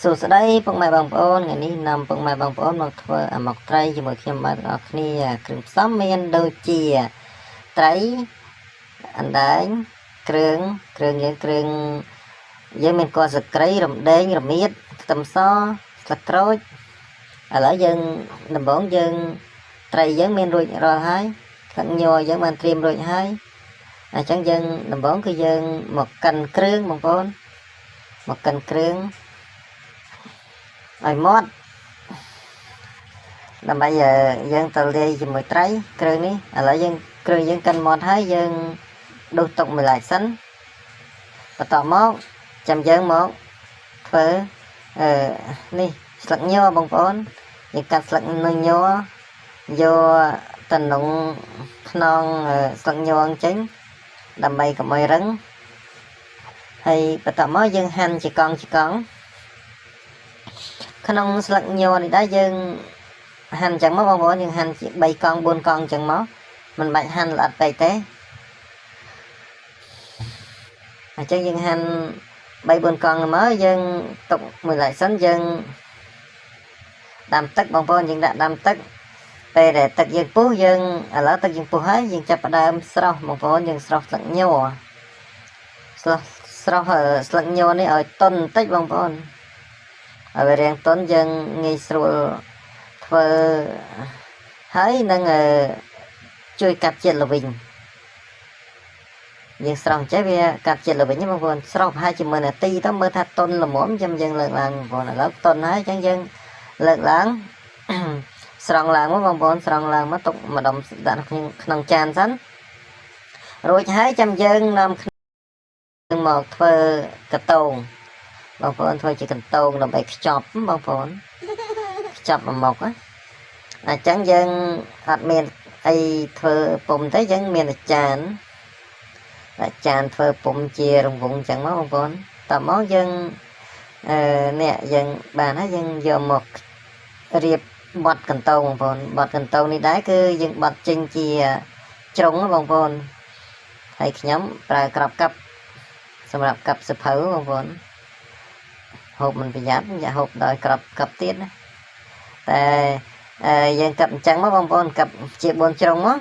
សួស្តីពុកម៉ែបងប្អូនថ្ងៃនេះនាំពុកម៉ែបងប្អូនមកធ្វើអាម៉ុកត្រីជាមួយខ្ញុំបាទទាំងអស់គ្នាគ្រឿងផ្សំមានដូចជាត្រីអណ្ដែងគ្រឿងយើងមានគល់ស្លឹកគ្រៃរំដេងរមៀតខ្ទឹមសស្លឹកក្រូចឥឡូវយើងដំបូងយើងត្រីយើងមានរួចរាល់ហើយស្លឹកញយើងបានត្រៀមរួចហើយអញ្ចឹងយើងដំបូងគឺយើងមកកិនគ្រឿងបងប្អូនមកកិនគ្រឿងឲ្យម៉ត់ដើម្បីយើងទៅលាយជាមួយត្រីគ្រឿងនេះឥឡូវយើងគ្រឿងយើងកិនម៉ត់ហើយយើងដុសទុកមួយឡែកសិនបន្តមកចាំយើងមកធ្វើនេះស្លឹកញបងប្អូនយើងកាត់ស្លឹកញយកទៅក្នុងខ្នងស្លឹកញអញ្ចឹងដើម្បីកុំឲ្យរឹងហើយបន្តមកយើងហាន់ជាកង់ក្នុងស្លឹកញនេះដែរយើងហាន់ចឹងមកបងប្អូនយើងហាន់ជា3កង់4កង់ចឹងមកមិនបាច់ហាន់ល្អិតពេកទេអញ្ចឹងយើងហាន់3 4កង់មកយើងទុកមួយឡែកសិនយើងដាំទឹកបងប្អូនយើងដាក់ដាំទឹកពេលដែលទឹកយើងពុះយើងឥឡូវទឹកយើងពុះហើយយើងចាប់ផ្ដើមស្រោះបងប្អូនយើងស្រោះស្លឹកញស្រោះស្លឹកញនេះឲ្យទន់បន្តិចបងប្អូនឲ្យវារាងទន់យើងងាយស្រួលធ្វើហើយនឹងជួយកាត់ជាតិល្វីងយើងស្រោះចេះវាកាត់ជាតិល្វីងបងប្អូនស្រោះហើយជាមួយនាទីទៅមើលថាទន់ល្មមចាំយើងលើកឡើងបងប្អូនឥឡូវទន់ហើយអញ្ចឹងយើងលើកឡើងស្រង់ឡើងមកបងប្អូនស្រង់ឡើងមកទុកម្ដុំដាក់ក្នុងចានសិនរួចហើយចាំយើងនាំគ្នាមកធ្វើកតងបងប្អូនធ្វើជាកតងដើម្បីខ្ចប់បងប្អូនខ្ចប់មកមុខអញ្ចឹងយើងអត់មានអីធ្វើពុំទេយើងមានតែចានធ្វើពុំជារង្វង់អញ្ចឹងមកបងប្អូនតមកយើងនេះយើងបានហើយយើងយកមករៀបបត់កន្តោងបងប្អូនបត់កន្តោងនេះដែរគឺយើងបត់ចេញជាជ្រុងបងប្អូនហើយខ្ញុំប្រើក្របកាប់សម្រាប់កាប់សភៅបងប្អូនហូបមិនប្រយ័ត្នយ៉ាហូបដោយក្របកាប់ទៀតណាតែយើងកាប់អញ្ចឹងមកបងប្អូនកាប់ជា4ជ្រុងមក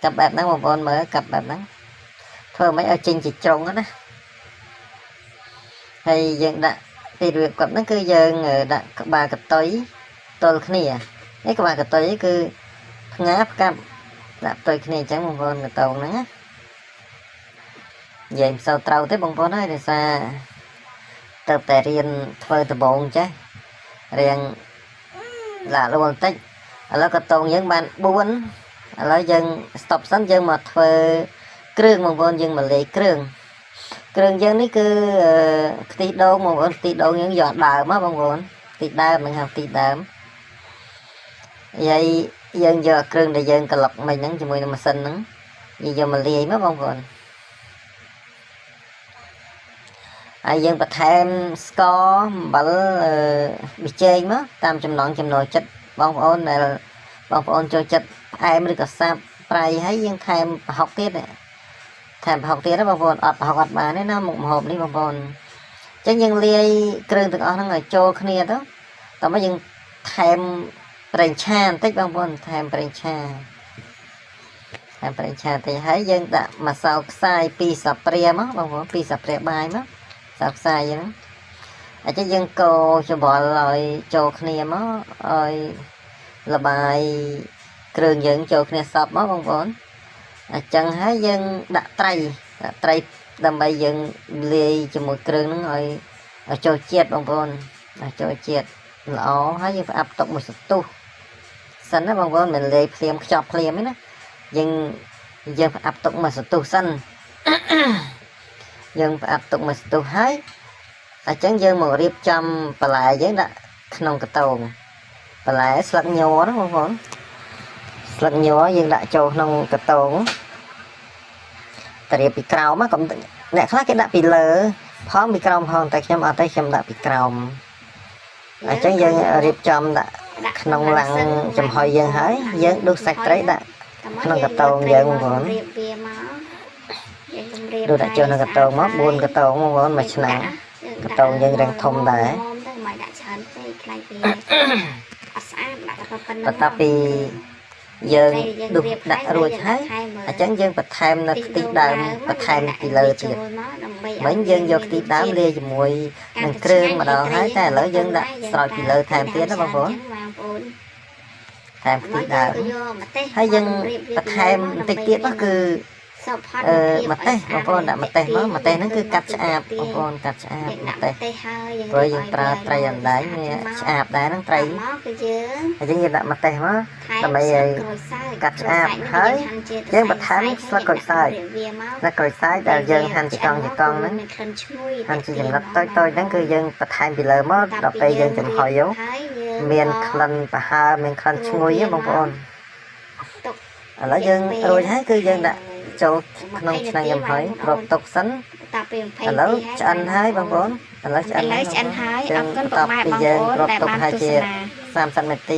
កាប់បែបហ្នឹងបងប្អូនមើលកាប់បែបហ្នឹងធ្វើមិនឲ្យចេញជាជ្រុងណាហើយយើងដាក់ពីរបៀបកាប់ហ្នឹងគឺយើងដាក់ក្បាលកតុយទល់គ្នានេះក្បាលកតុយគឺផ្ងាផ្កាប់ដាក់ផ្ទុយគ្នាអញ្ចឹងបងប្អូនកតងហ្នឹងណានិយាយមិនសូវត្រូវទេបងប្អូនហើយដោយសារទៅតែរៀនធ្វើដំបងចេះរៀងឡាក់លួលបន្តិចឥឡូវកតងយើងបាន4ឥឡូវយើងស្តុបសិនយើងមកធ្វើគ្រឿងបងប្អូនយើងមកលាយគ្រឿងយើងនេះគឺខ្ទិះដូងបងប្អូនខ្ទិះដូងយើងយកដើមបងប្អូនខ្ទិះដើមហ្នឹងហៅខ្ទិះដើមហើយយើងយកគ្រឿងដែលយើងក្លុកមិញហ្នឹងជាមួយនឹងម៉ាស៊ីនហ្នឹងយកមកលាយមកបងប្អូនហើយយើងបន្ថែមស្ករអំបិលប៊ីចេងមកតាមចំណង់ចំណូលចិត្តបងប្អូនដែលបងប្អូនចូលចិត្តផ្អែមឬក៏សាបប្រៃហើយយើងថែមប្រហុកទៀតណាបងប្អូនអត់ប្រហុកអត់បានទេណាមុខម្ហូបនេះបងប្អូនអញ្ចឹងយើងលាយគ្រឿងទាំងអស់ហ្នឹងឲ្យចូលគ្នាទៅតោះមកយើងថែមប្រេងឆាបន្តិចបងប្អូនថែមប្រេងឆាបន្តិចហើយយើងដាក់ម្សៅខ្សាយ2ស្លាបព្រាមកបងប្អូន2ស្លាបព្រាបាយមកស្លាបខ្សាយហ្នឹងអញ្ចឹងយើងកូរច្របល់ឲ្យចូលគ្នាមកឲ្យល្បាយគ្រឿងយើងចូលគ្នាសព្វមកបងប្អូនអញ្ចឹងហើយយើងដាក់ត្រីដើម្បីយើងលាយជាមួយគ្រឿងហ្នឹងឲ្យចូលជាតិបងប្អូនឲ្យចូលជាតិល្អហើយយើងផ្អាប់ទុកមួយសន្ទុះសិនណាបងប្អូនមិនលាយភ្លាមខ្ចប់ភ្លាមទេណាយើងផ្អាប់ទុកមួយសន្ទុះសិនយើងផ្អាប់ទុកមួយសន្ទុះហើយអញ្ចឹងយើងមករៀបចំបន្លែយើងដាក់ក្នុងកតងបន្លែស្លឹកញហ្នឹងបងប្អូនស្លឹកញយើងដាក់ចូលក្នុងកតងតែរៀបពីក្រោមណាកុំអ្នកខ្លះគេដាក់ពីលើផងពីក្រោមផងតែខ្ញុំអត់ទេខ្ញុំដាក់ពីក្រោមអញ្ចឹងយើងរៀបចំដាក់ក្នុងឡាំងចំហុយយើងហើយយើងដុសសាច់ត្រីដាក់ក្នុងកតងយើងបងប្អូនរៀបវាមកយើងជម្ Đồ đã cho nó cái tàu mất buồn cái tàu mà bọn mày nặng cái tàu dân đang thông đại và ta vì dân được đã rồi thấy chẳng dân bật thêm là tí đàm bật thêm thì lời thì mấy dân vô tí đám lê cho mùi mình krương mà đâu thấy ta lỡ dân đã rồi thì lời thêm tiếng đó bao vốn thêm tí đàm thấy dân bật thêm tí tiết đó cứ mặt tê bông bồn đã mặt tê nó cứ cắt áp bông bồn cắt áp mặt tê rồi dân tra tray anh đấy áp đấy nó tray dân như đã mặt tê má là mày cắt áp thấy dân bật thắng là còi sai là dân hành chỉ con nó hành chỉ dừng lật tôi nó cứ dân bật thang bị lờ mất đọc đây dân chừng hỏi yếu miền khăn và ha miền khăn chui với bông bồn ở dân rồi thấy cứ dân đã cho nông này nhầm hỏi rộp tục sánh lỡ cho anh hái bằng bốn lỡ cho anh hái ông cần tập bây giờ rộp tục hai chia 3 cm